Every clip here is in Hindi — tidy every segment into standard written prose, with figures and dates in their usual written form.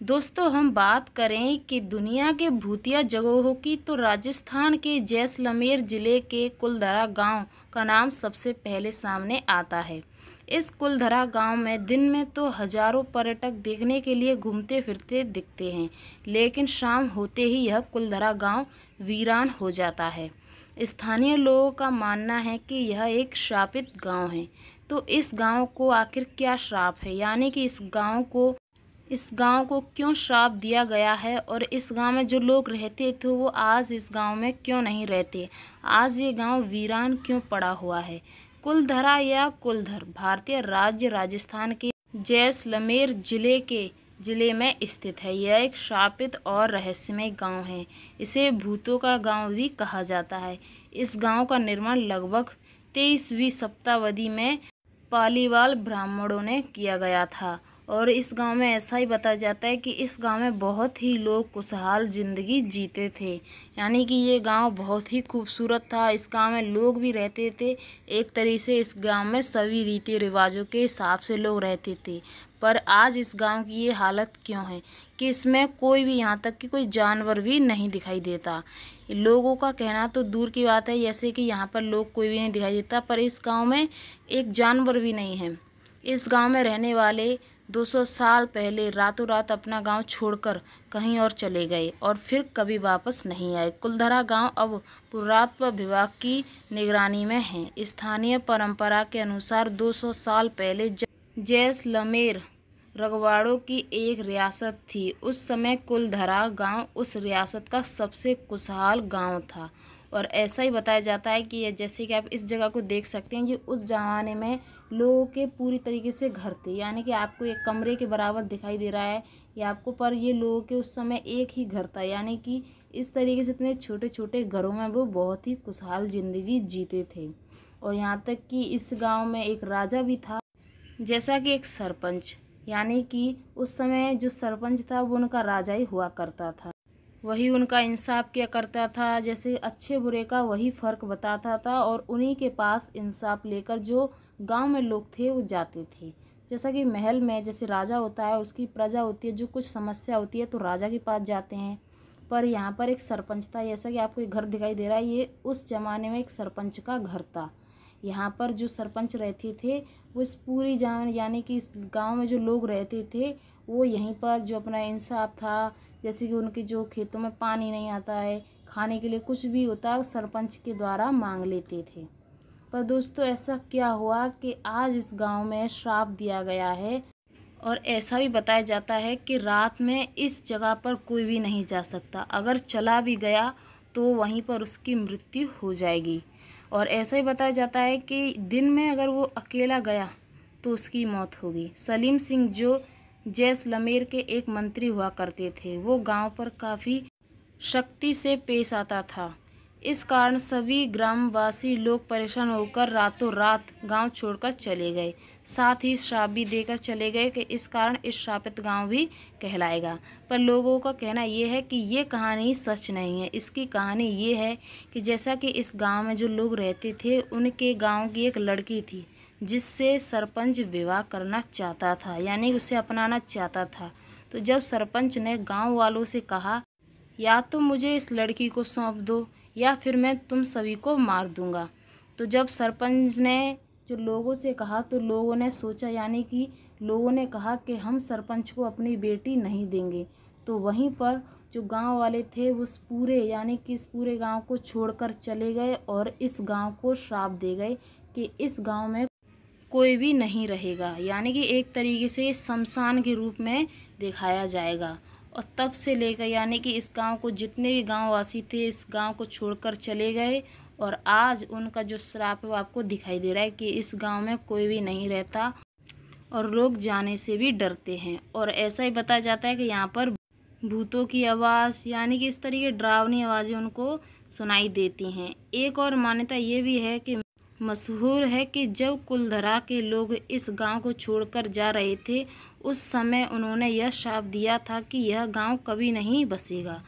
दोस्तों हम बात करें कि दुनिया के भूतिया जगहों की तो राजस्थान के जैसलमेर ज़िले के कुलधरा गांव का नाम सबसे पहले सामने आता है। इस कुलधरा गांव में दिन में तो हजारों पर्यटक देखने के लिए घूमते फिरते दिखते हैं, लेकिन शाम होते ही यह कुलधरा गांव वीरान हो जाता है। स्थानीय लोगों का मानना है कि यह एक श्रापित गांव है। तो इस गांव को आखिर क्या श्राप है, यानी कि इस गांव को क्यों श्राप दिया गया है और इस गांव में जो लोग रहते थे वो आज इस गांव में क्यों नहीं रहते। आज ये गांव वीरान क्यों पड़ा हुआ है। कुलधरा या कुलधर भारतीय राज्य राजस्थान के जैसलमेर जिले में स्थित है। यह एक शापित और रहस्यमय गांव है। इसे भूतों का गांव भी कहा जाता है। इस गांव का निर्माण लगभग 23वीं शताब्दी में पालीवाल ब्राह्मणों ने किया गया था और इस गांव में ऐसा ही बताया जाता है कि इस गांव में बहुत ही लोग खुशहाल ज़िंदगी जीते थे, यानी कि ये गांव बहुत ही खूबसूरत था। इस गांव में लोग भी रहते थे। एक तरीके से इस गांव में सभी रीति रिवाजों के हिसाब से लोग रहते थे। पर आज इस गांव की ये हालत क्यों है कि इसमें कोई भी, यहाँ तक कि कोई जानवर भी नहीं दिखाई देता। लोगों का कहना तो दूर की बात है, जैसे कि यहाँ पर लोग कोई भी नहीं दिखाई देता, पर इस गाँव में एक जानवर भी नहीं है। इस गांव में रहने वाले 200 साल पहले रातों रात अपना गांव छोड़कर कहीं और चले गए और फिर कभी वापस नहीं आए। कुलधरा गांव अब पुरातत्व विभाग की निगरानी में है। स्थानीय परंपरा के अनुसार 200 साल पहले जैसलमेर रजवाड़ों की एक रियासत थी। उस समय कुलधरा गांव उस रियासत का सबसे खुशहाल गांव था और ऐसा ही बताया जाता है कि जैसे कि आप इस जगह को देख सकते हैं कि उस ज़माने में लोगों के पूरी तरीके से घर थे, यानी कि आपको एक कमरे के बराबर दिखाई दे रहा है ये आपको, पर ये लोगों के उस समय एक ही घर था। यानी कि इस तरीके से इतने छोटे छोटे घरों में वो बहुत ही खुशहाल ज़िंदगी जीते थे। और यहाँ तक कि इस गांव में एक राजा भी था, जैसा कि एक सरपंच, यानी कि उस समय जो सरपंच था वो उनका राजा ही हुआ करता था। वही उनका इंसाफ किया करता था, जैसे अच्छे बुरे का वही फ़र्क बताता था और उन्हीं के पास इंसाफ लेकर जो गांव में लोग थे वो जाते थे। जैसा कि महल में जैसे राजा होता है, उसकी प्रजा होती है, जो कुछ समस्या होती है तो राजा के पास जाते हैं। पर यहाँ पर एक सरपंच था, जैसा कि आपको एक घर दिखाई दे रहा है, ये उस ज़माने में एक सरपंच का घर था। यहाँ पर जो सरपंच रहते थे वो इस पूरी जान, यानी कि इस गांव में जो लोग रहते थे वो यहीं पर जो अपना इंसाफ था, जैसे कि उनके जो खेतों में पानी नहीं आता है, खाने के लिए कुछ भी होता है, वो सरपंच के द्वारा मांग लेते थे। पर दोस्तों ऐसा क्या हुआ कि आज इस गांव में श्राप दिया गया है और ऐसा भी बताया जाता है कि रात में इस जगह पर कोई भी नहीं जा सकता। अगर चला भी गया तो वहीं पर उसकी मृत्यु हो जाएगी। और ऐसा ही बताया जाता है कि दिन में अगर वो अकेला गया तो उसकी मौत होगी। सलीम सिंह जो जैसलमेर के एक मंत्री हुआ करते थे, वो गांव पर काफ़ी सख्ती से पेश आता था। इस कारण सभी ग्रामवासी लोग परेशान होकर रातों रात गांव छोड़कर चले गए। साथ ही श्राप भी देकर चले गए कि इस कारण इस श्रापित गांव भी कहलाएगा। पर लोगों का कहना ये है कि ये कहानी सच नहीं है। इसकी कहानी ये है कि जैसा कि इस गांव में जो लोग रहते थे, उनके गांव की एक लड़की थी जिससे सरपंच विवाह करना चाहता था, यानी उसे अपनाना चाहता था। तो जब सरपंच ने गांव वालों से कहा या तो मुझे इस लड़की को सौंप दो या फिर मैं तुम सभी को मार दूंगा। तो जब सरपंच ने जो लोगों से कहा तो लोगों ने सोचा, यानी कि लोगों ने कहा कि हम सरपंच को अपनी बेटी नहीं देंगे। तो वहीं पर जो गांव वाले थे उस पूरे, यानी कि इस पूरे गांव को छोड़कर चले गए और इस गांव को श्राप दे गए कि इस गांव में कोई भी नहीं रहेगा, यानी कि एक तरीके से शमशान के रूप में दिखाया जाएगा। और तब से लेकर यानी कि इस गांव को जितने भी गांववासी थे इस गांव को छोड़कर चले गए और आज उनका जो श्राप है वो आपको दिखाई दे रहा है कि इस गांव में कोई भी नहीं रहता और लोग जाने से भी डरते हैं। और ऐसा ही बताया जाता है कि यहाँ पर भूतों की आवाज़, यानी कि इस तरीके डरावनी आवाज़ें उनको सुनाई देती हैं। एक और मान्यता ये भी है कि मशहूर है कि जब कुलधरा के लोग इस गांव को छोड़कर जा रहे थे उस समय उन्होंने यह श्राप दिया था कि यह गांव कभी नहीं बसेगा।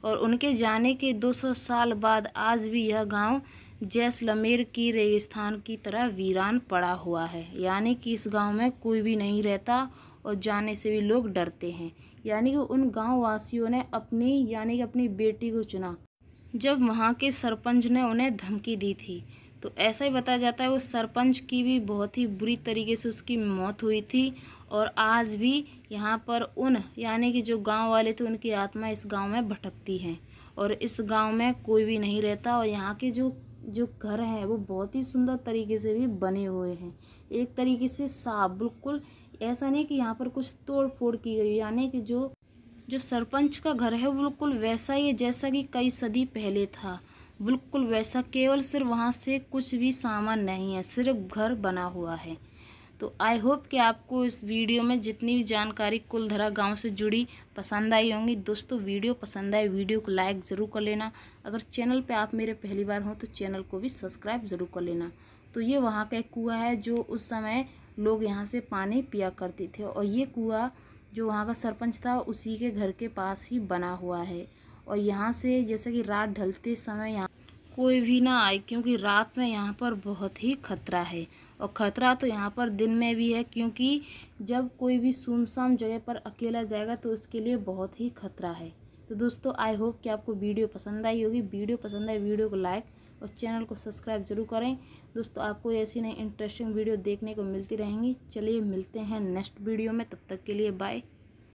और उनके जाने के 200 साल बाद आज भी यह गांव जैसलमेर की रेगिस्तान की तरह वीरान पड़ा हुआ है, यानी कि इस गांव में कोई भी नहीं रहता और जाने से भी लोग डरते हैं। यानी कि उन गाँव वासियों ने अपनी बेटी को चुना जब वहाँ के सरपंच ने उन्हें धमकी दी थी। तो ऐसा ही बताया जाता है वो सरपंच की भी बहुत ही बुरी तरीके से उसकी मौत हुई थी। और आज भी यहाँ पर यानी कि जो गांव वाले थे उनकी आत्मा इस गांव में भटकती हैं और इस गांव में कोई भी नहीं रहता। और यहाँ के जो जो घर हैं वो बहुत ही सुंदर तरीके से भी बने हुए हैं, एक तरीके से साफ, बिल्कुल ऐसा नहीं कि यहाँ पर कुछ तोड़ फोड़ की गई। यानी कि जो जो सरपंच का घर है वो बिल्कुल वैसा ही है जैसा कि कई सदी पहले था, बिल्कुल वैसा। केवल सिर्फ वहाँ से कुछ भी सामान नहीं है, सिर्फ घर बना हुआ है। तो आई होप कि आपको इस वीडियो में जितनी भी जानकारी कुलधरा गांव से जुड़ी पसंद आई होंगी। दोस्तों वीडियो पसंद आए वीडियो को लाइक ज़रूर कर लेना। अगर चैनल पे आप मेरे पहली बार हो तो चैनल को भी सब्सक्राइब ज़रूर कर लेना। तो ये वहाँ का एक कुआँ है जो उस समय लोग यहाँ से पानी पिया करते थे और ये कुआँ जो वहाँ का सरपंच था उसी के घर के पास ही बना हुआ है। और यहाँ से जैसे कि रात ढलते समय यहाँ कोई भी ना आए, क्योंकि रात में यहाँ पर बहुत ही खतरा है। और खतरा तो यहाँ पर दिन में भी है, क्योंकि जब कोई भी सुनसान जगह पर अकेला जाएगा तो उसके लिए बहुत ही खतरा है। तो दोस्तों आई होप कि आपको वीडियो पसंद आई होगी। वीडियो पसंद आई वीडियो को लाइक और चैनल को सब्सक्राइब जरूर करें। दोस्तों आपको ऐसी नई इंटरेस्टिंग वीडियो देखने को मिलती रहेंगी। चलिए मिलते हैं नेक्स्ट वीडियो में, तब तक के लिए बाय।